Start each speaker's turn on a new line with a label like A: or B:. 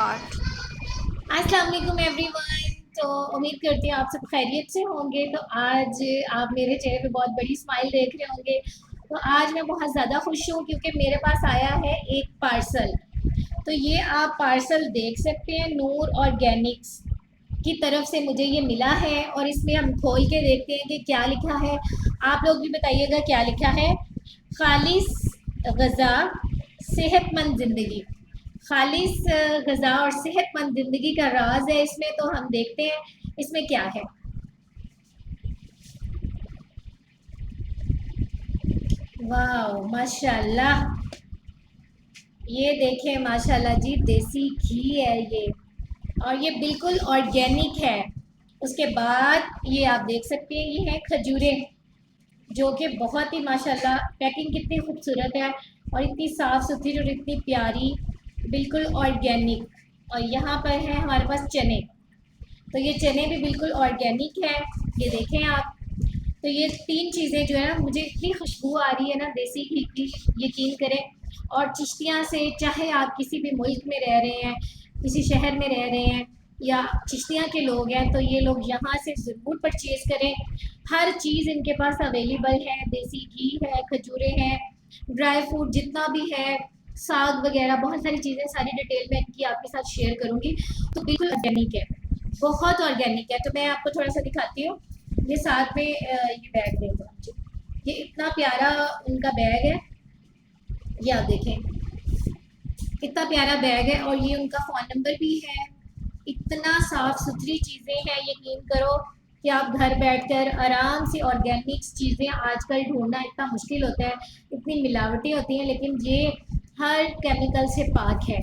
A: Start.
B: अस्सलाम वालेकुम everyone. तो उम्मीद करती हूँ आप सब खैरियत से होंगे। तो आज आप मेरे चेहरे पे बहुत बड़ी स्माइल देख रहे होंगे। तो आज मैं बहुत ज़्यादा खुश हूँ क्योंकि मेरे पास आया है एक पार्सल। तो ये आप पार्सल देख सकते हैं, नूर ऑर्गेनिक्स की तरफ से मुझे ये मिला है और इसमें हम खोल के देखते हैं कि क्या लिखा है। आप लोग भी बताइएगा क्या लिखा है। खालिस गज़ा सेहतमंद ज़िंदगी, खालिस गज़ा और सेहतमंद ज़िंदगी का राज है इसमें। तो हम देखते हैं इसमें क्या है। वाह माशाल्लाह, ये देखें माशाल्लाह जी, देसी घी है ये और ये बिल्कुल ऑर्गेनिक है। उसके बाद ये आप देख सकते हैं ये है खजूरें, जो कि बहुत ही माशाल्लाह पैकिंग कितनी खूबसूरत है और इतनी साफ़ सुथरी और इतनी प्यारी, बिल्कुल ऑर्गेनिक। और यहाँ पर है हमारे पास चने, तो ये चने भी बिल्कुल ऑर्गेनिक है, ये देखें आप। तो ये तीन चीज़ें जो है ना, मुझे इतनी खुशबू आ रही है ना देसी घी की, यकीन करें। और चिश्तियाँ से, चाहे आप किसी भी मुल्क में रह रहे हैं, किसी शहर में रह रहे हैं या चिश्तियाँ के लोग हैं, तो ये लोग यहाँ से ज़रूर परचेज़ करें। हर चीज़ इनके पास अवेलेबल है, देसी घी है, खजूरें हैं, ड्राई फ्रूट जितना भी है, साग वगैरह, बहुत सारी चीज़ें, सारी डिटेल मैं इनकी आपके साथ शेयर करूँगी। तो बिल्कुल ऑर्गेनिक है, बहुत ऑर्गेनिक है। तो मैं आपको थोड़ा सा दिखाती हूँ। ये साथ में ये बैग देखो मुझे, ये इतना प्यारा उनका बैग है, ये आप देखें कितना प्यारा बैग है। और ये उनका फ़ोन नंबर भी है। इतना साफ़ सुथरी चीज़ें हैं, यकीन करो कि आप घर बैठकर आराम से ऑर्गेनिक चीज़ें आजकल ढूंढना इतना मुश्किल होता है, इतनी मिलावटें होती हैं, लेकिन ये हर केमिकल से पाक है।